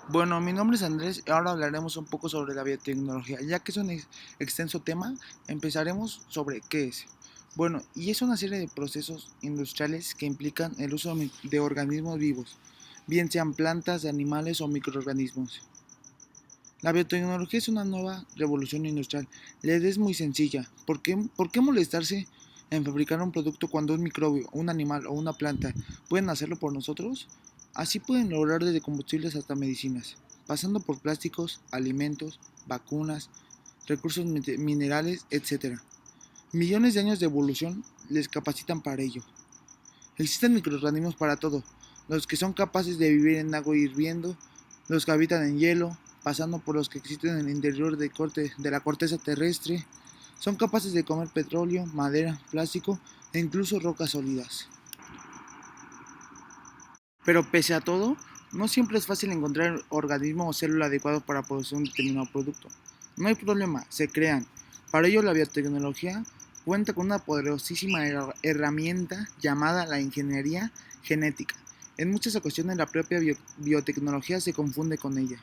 Bueno, mi nombre es Andrés y ahora hablaremos un poco sobre la biotecnología. Ya que es un extenso tema, empezaremos sobre qué es. Bueno, y es una serie de procesos industriales que implican el uso de organismos vivos, bien sean plantas, animales o microorganismos. La biotecnología es una nueva revolución industrial. La idea es muy sencilla. ¿Por qué molestarse en fabricar un producto cuando un microbio, un animal o una planta pueden hacerlo por nosotros? Así pueden lograr desde combustibles hasta medicinas, pasando por plásticos, alimentos, vacunas, recursos minerales, etc. Millones de años de evolución les capacitan para ello. Existen microorganismos para todo, los que son capaces de vivir en agua hirviendo, los que habitan en hielo, pasando por los que existen en el interior de la corteza terrestre, son capaces de comer petróleo, madera, plástico e incluso rocas sólidas. Pero pese a todo, no siempre es fácil encontrar el organismo o célula adecuado para producir un determinado producto. No hay problema, se crean. Para ello la biotecnología cuenta con una poderosísima herramienta llamada la ingeniería genética. En muchas ocasiones la propia biotecnología se confunde con ella.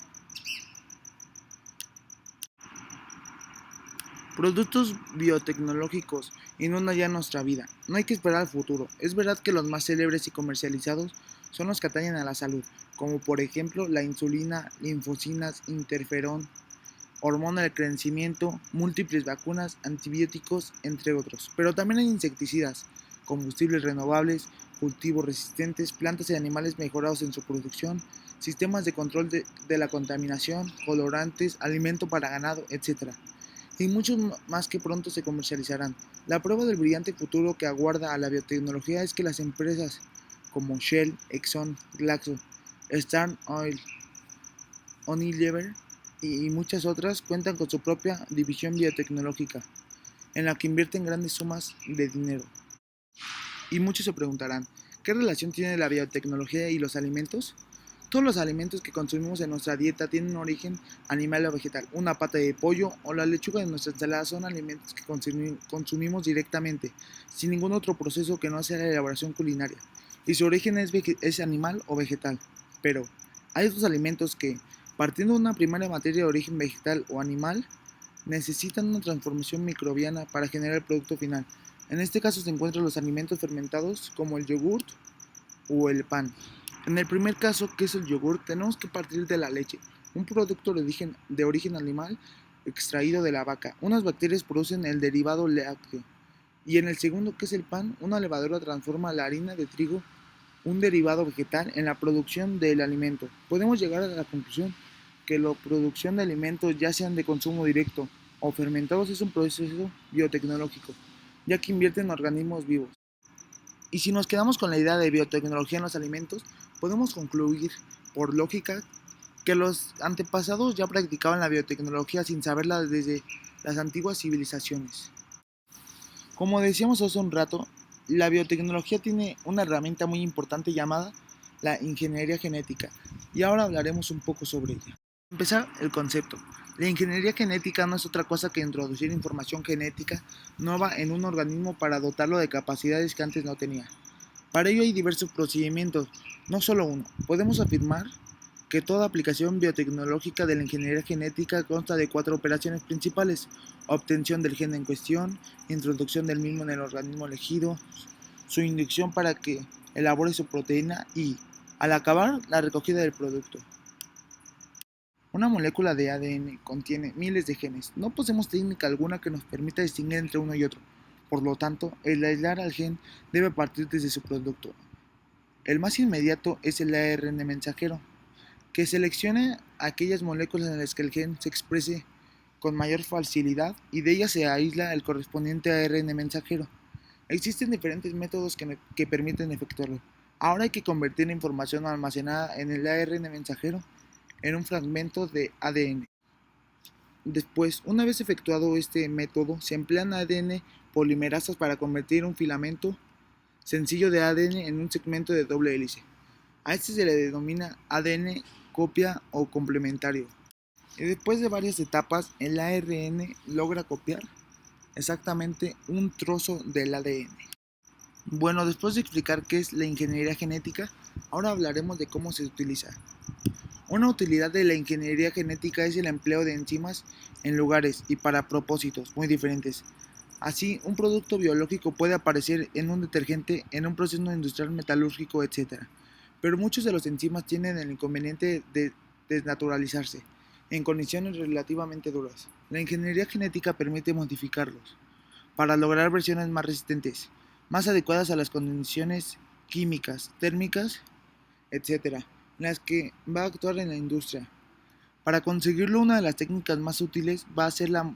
Productos biotecnológicos inundan ya nuestra vida. No hay que esperar al futuro. Es verdad que los más célebres y comercializados son los que atañen a la salud, como por ejemplo la insulina, linfocinas, interferón, hormona del crecimiento, múltiples vacunas, antibióticos, entre otros. Pero también hay insecticidas, combustibles renovables, cultivos resistentes, plantas y animales mejorados en su producción, sistemas de control de la contaminación, colorantes, alimento para ganado, etc. Y muchos más que pronto se comercializarán. La prueba del brillante futuro que aguarda a la biotecnología es que las empresas como Shell, Exxon, Glaxo, Star Oil, Unilever y muchas otras cuentan con su propia división biotecnológica, en la que invierten grandes sumas de dinero. Y muchos se preguntarán, ¿qué relación tiene la biotecnología y los alimentos? Todos los alimentos que consumimos en nuestra dieta tienen un origen animal o vegetal. Una pata de pollo o la lechuga de nuestra ensalada son alimentos que consumimos directamente, sin ningún otro proceso que no sea la elaboración culinaria. Y su origen es animal o vegetal. Pero hay otros alimentos que, partiendo de una primaria materia de origen vegetal o animal, necesitan una transformación microbiana para generar el producto final. En este caso se encuentran los alimentos fermentados como el yogurt o el pan. En el primer caso, que es el yogur, tenemos que partir de la leche, un producto de origen animal extraído de la vaca. Unas bacterias producen el derivado lácteo. Y en el segundo, que es el pan, una levadura transforma la harina de trigo, un derivado vegetal, en la producción del alimento. Podemos llegar a la conclusión que la producción de alimentos, ya sean de consumo directo o fermentados, es un proceso biotecnológico, ya que invierte en organismos vivos. Y si nos quedamos con la idea de biotecnología en los alimentos, podemos concluir, por lógica, que los antepasados ya practicaban la biotecnología sin saberla desde las antiguas civilizaciones. Como decíamos hace un rato, la biotecnología tiene una herramienta muy importante llamada la ingeniería genética, y ahora hablaremos un poco sobre ella. Para empezar, el concepto. La ingeniería genética no es otra cosa que introducir información genética nueva en un organismo para dotarlo de capacidades que antes no tenía. Para ello hay diversos procedimientos, no solo uno. Podemos afirmar que toda aplicación biotecnológica de la ingeniería genética consta de cuatro operaciones principales: obtención del gen en cuestión, introducción del mismo en el organismo elegido, su inducción para que elabore su proteína y, al acabar, la recogida del producto. Una molécula de ADN contiene miles de genes. No poseemos técnica alguna que nos permita distinguir entre uno y otro. Por lo tanto, el aislar al gen debe partir desde su producto. El más inmediato es el ARN mensajero, que selecciona aquellas moléculas en las que el gen se exprese con mayor facilidad y de ellas se aísla el correspondiente ARN mensajero. Existen diferentes métodos que permiten efectuarlo. Ahora hay que convertir la información almacenada en el ARN mensajero en un fragmento de ADN. Después, una vez efectuado este método, se emplean ADN polimerasas para convertir un filamento sencillo de ADN en un segmento de doble hélice. A este se le denomina ADN copia o complementario. Y después de varias etapas, el ARN logra copiar exactamente un trozo del ADN. Bueno, después de explicar qué es la ingeniería genética, ahora hablaremos de cómo se utiliza. Una utilidad de la ingeniería genética es el empleo de enzimas en lugares y para propósitos muy diferentes. Así, un producto biológico puede aparecer en un detergente, en un proceso industrial metalúrgico, etc. Pero muchos de los enzimas tienen el inconveniente de desnaturalizarse en condiciones relativamente duras. La ingeniería genética permite modificarlos para lograr versiones más resistentes, más adecuadas a las condiciones químicas, térmicas, etc., en las que va a actuar en la industria. Para conseguirlo, una de las técnicas más útiles va a ser la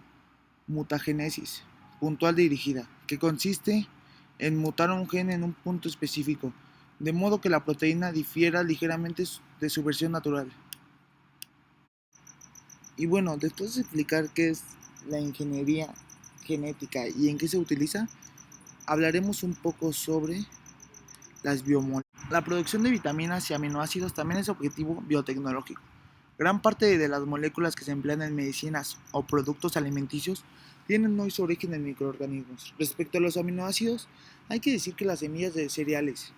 mutagénesis puntual dirigida, que consiste en mutar un gen en un punto específico, de modo que la proteína difiera ligeramente de su versión natural. Y bueno, después de explicar qué es la ingeniería genética y en qué se utiliza, hablaremos un poco sobre las biomoléculas. La producción de vitaminas y aminoácidos también es objetivo biotecnológico. Gran parte de las moléculas que se emplean en medicinas o productos alimenticios tienen hoy su origen en microorganismos. Respecto a los aminoácidos, hay que decir que las semillas de cereales,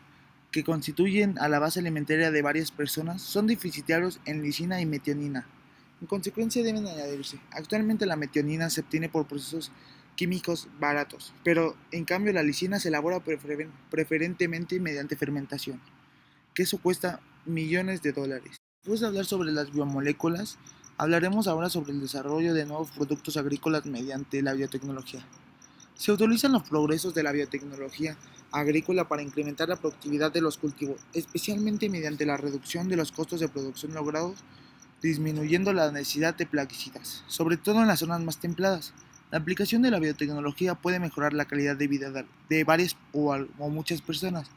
que constituyen a la base alimentaria de varias personas, son deficitarios en lisina y metionina. En consecuencia deben añadirse. Actualmente la metionina se obtiene por procesos químicos baratos, pero en cambio la lisina se elabora preferentemente mediante fermentación, que eso cuesta millones de dólares. Después de hablar sobre las biomoléculas, hablaremos ahora sobre el desarrollo de nuevos productos agrícolas mediante la biotecnología. Se utilizan los progresos de la biotecnología agrícola para incrementar la productividad de los cultivos, especialmente mediante la reducción de los costos de producción logrados, disminuyendo la necesidad de plaguicidas, sobre todo en las zonas más templadas. La aplicación de la biotecnología puede mejorar la calidad de vida de varias o muchas personas,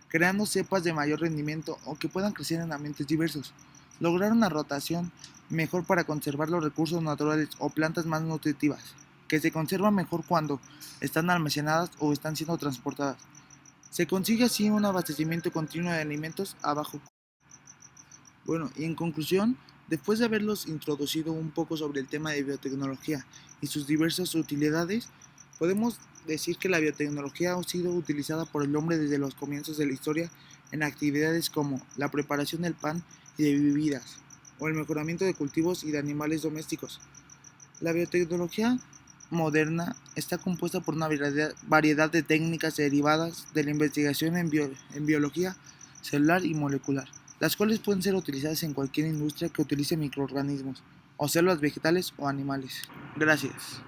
creando cepas de mayor rendimiento o que puedan crecer en ambientes diversos. Lograr una rotación mejor para conservar los recursos naturales o plantas más nutritivas, que se conservan mejor cuando están almacenadas o están siendo transportadas. Se consigue así un abastecimiento continuo de alimentos a bajo costo. Bueno, y en conclusión, después de haberlos introducido un poco sobre el tema de biotecnología y sus diversas utilidades, podemos decir que la biotecnología ha sido utilizada por el hombre desde los comienzos de la historia en actividades como la preparación del pan y de bebidas, o el mejoramiento de cultivos y de animales domésticos. La biotecnología moderna está compuesta por una variedad de técnicas derivadas de la investigación en biología celular y molecular, las cuales pueden ser utilizadas en cualquier industria que utilice microorganismos o células vegetales o animales. Gracias.